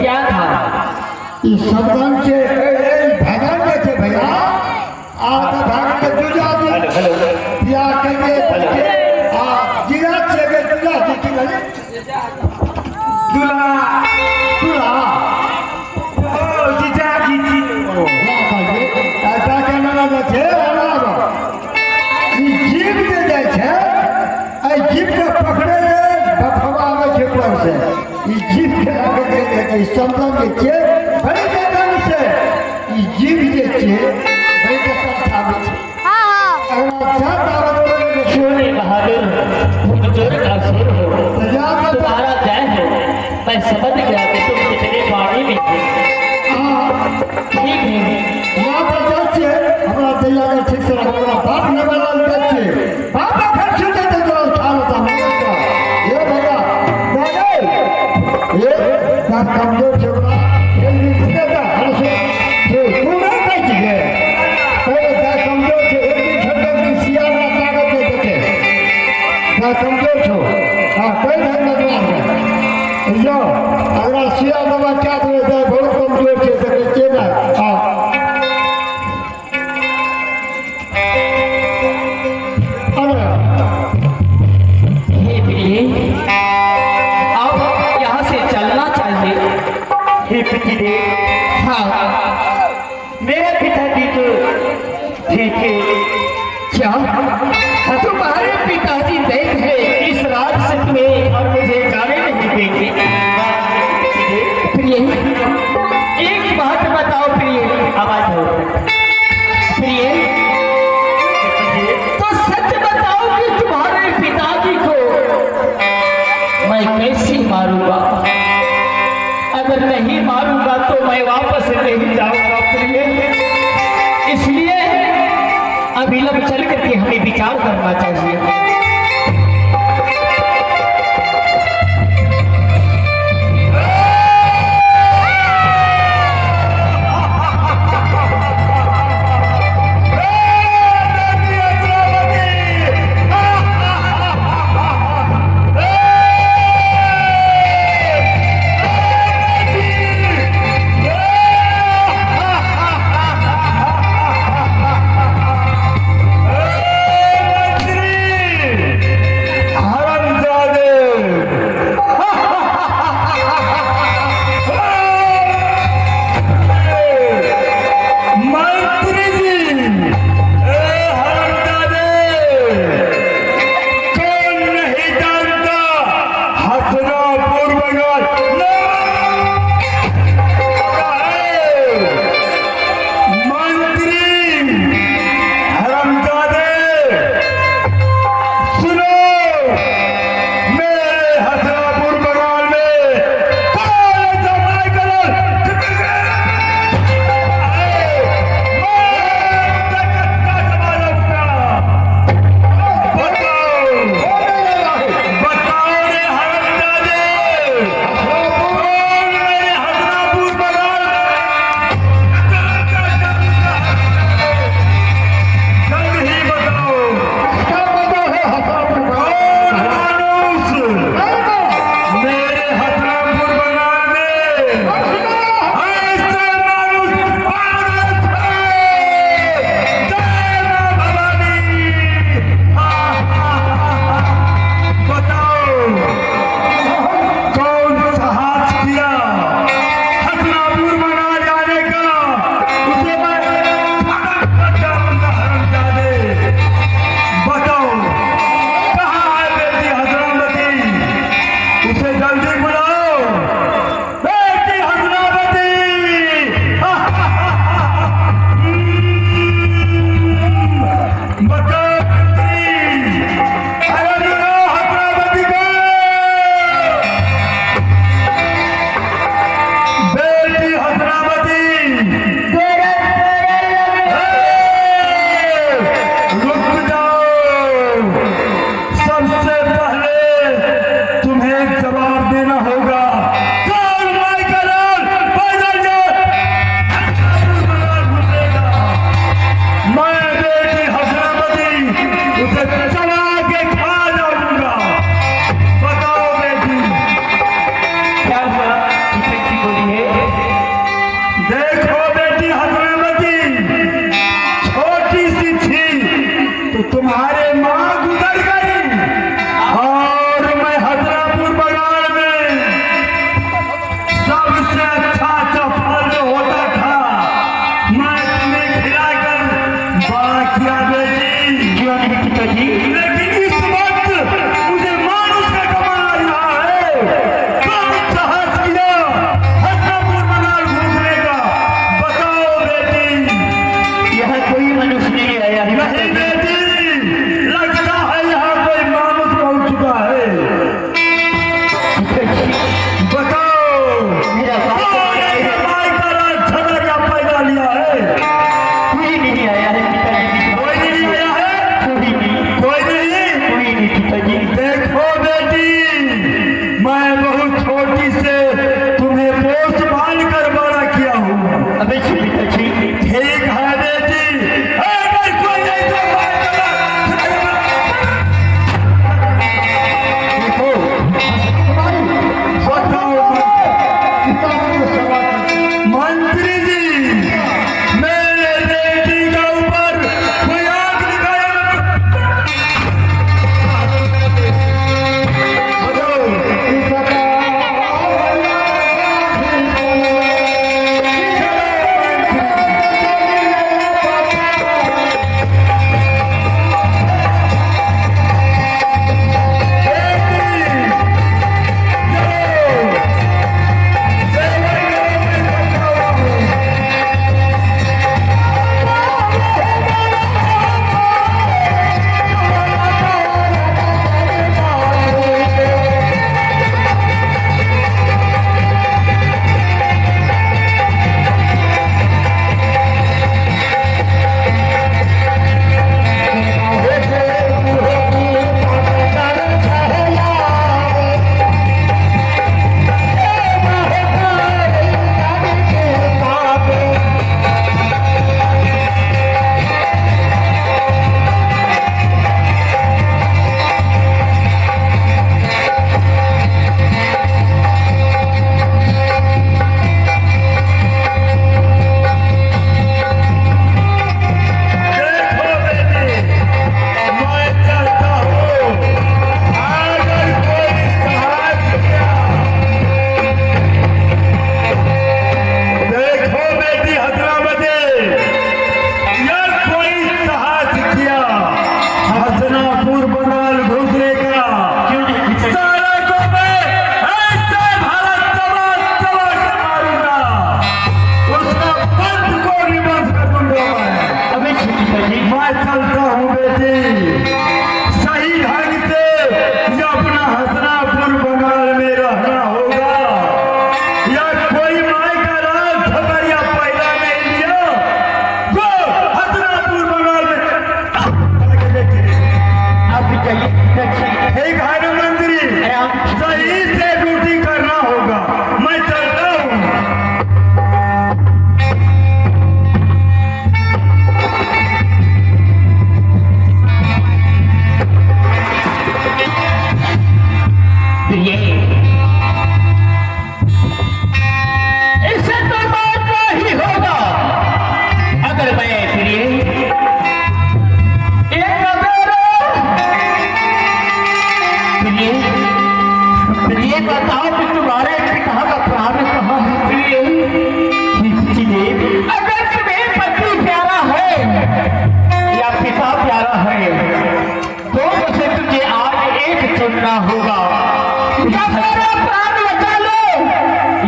क्या था? इस शब्दन से भगवान के थे भैया आप भगवान के दूजा दी या के आ जिरा से के दूजा दी की लगे दूल्हा दूल्हा ओ जीजा जी जी ओ ना काजे ऐसा कहना ना छे अलावा ई जीव के जाय छे ए जीव के पकड़े बखवा में छेपड़ से ई जीव के आगे के शब्दन के छे बड़े जगन से ई जीव जे छे बड़े जगन थावे छे हां अगर जात आवत करे सोने बहादुर बुजुर्ग का सिर हो तुम्हारा जय हो। मैं समझ गया कि तुम कितने पानी में थे। ठीक है यहाँ पर जाते हमारा दैया का ठीक से हमारा बाप ने बना जाते बाप का घर छूटे तो जो उठा लेता मगर का ये भैया दादा ये का कमजोर छोरा ये कितने का हमसे जो तू नहीं बैठ गए पहले का कमजोर से एक दिन छोटे दिन सियार ना ताकत दे देते का कमजोर छो हां कोई ढंग नहीं जो अगर सियार बाबा क्या दे दे बहुत कमजोर से सकते ना हां अब यहाँ से चलना चाहिए। हाँ मेरे पिताजी तो ठीक है क्या तुम्हारे पिताजी देख है इस राजसिक में और मुझे जाने नहीं देंगे। प्रिय एक बात बताओ प्रिय, आवाज हो प्रिय तो सच बताओ कि तुम्हारे पिताजी को मैं कैसे मारूंगा? अगर नहीं मारूंगा तो मैं वापस नहीं जाऊंगा प्रिय। इसलिए अभिलंब चल करके हमें विचार करना चाहिए।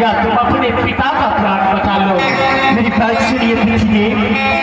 या तुम अपने पिता का प्राण बचा लो। मेरी बात सुनिए पिताजी।